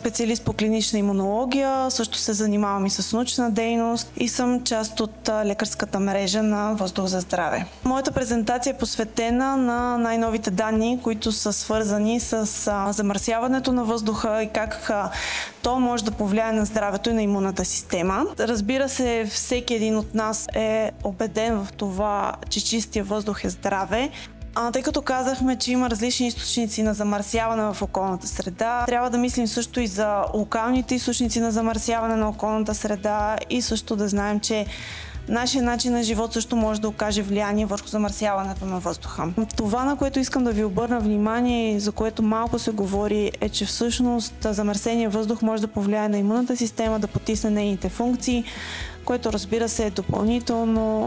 специалист по клинична имунология, също се занимавам и с научна дейност и съм част от лекарската мрежа на Въздух за здраве. Моята презентация е посветена на най-новите данни, които са свързани с замърсяването на въздуха и как то може да повлияе на здравето и на имунната система. Разбира се, всеки един от нас е убеден в това, че чистия въздух е здраве. Тъй като казахме, че има различни източници на замърсяване в околната среда, трябва да мислим също и за локалните източници на замърсяване на околната среда и също да знаем, че нашия начин на живот също може да окаже влияние върху замърсяването на въздуха. Това, на което искам да ви обърна внимание и за което малко се говори, е, че всъщност замърсения въздух може да повлияе на имунната система, да потисне нейните функции, което разбира се е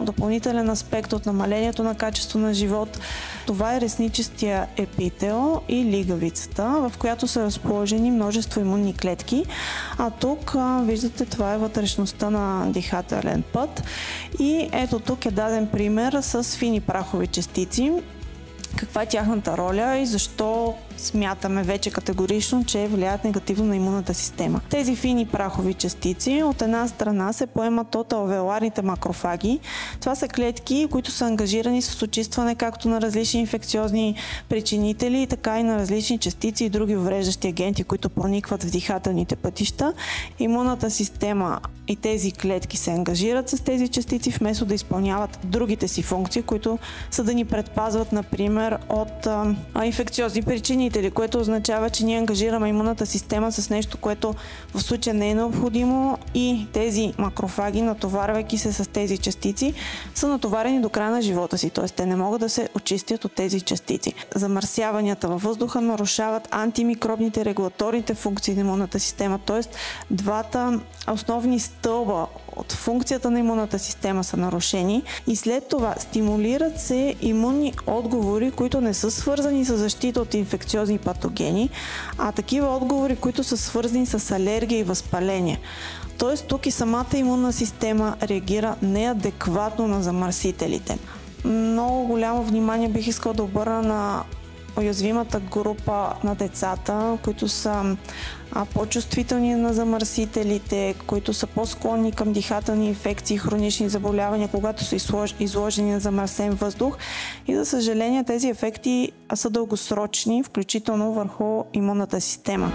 допълнителен аспект от намалението на качество на живот. Това е ресничестия епител и лигавицата, в която са разположени множество имунни клетки. А тук виждате, това е вътрешността на дихателен път. И ето тук е даден пример с фини прахови частици. Каква е тяхната роля и защо смятаме вече категорично, че влияят негативно на имунната система. Тези фини прахови частици от една страна се поемат от алвеоларните макрофаги. Това са клетки, които са ангажирани с очистване както на различни инфекциозни причинители, така и на различни частици и други увреждащи агенти, които проникват в дихателните пътища. Имунната система и тези клетки се ангажират с тези частици, вместо да изпълняват другите си функции, които са да ни предпазват, например, от инфекциозни причинители, което означава, че ние ангажираме имунната система с нещо, което в случая не е необходимо, и тези макрофаги, натоварвайки се с тези частици, са натоварени до края на живота си, т.е. те не могат да се очистят от тези частици. Замърсяванията във въздуха нарушават антимикробните регулаторните функции на имунната система, т.е. двата основни стълба от функцията на имунната система са нарушени и след това стимулират се имунни отговори, които не са свързани с защита от инфекциозни патогени, а такива отговори, които са свързани с алергия и възпаление. Тоест тук и самата имунна система реагира неадекватно на замърсителите. Много голямо внимание бих искал да обърна на уязвимата група на децата, които са по-чувствителни на замърсителите, които са по-склонни към дихателни инфекции, хронични заболявания, когато са изложени на замърсен въздух. И за съжаление тези ефекти са дългосрочни, включително върху имунната система.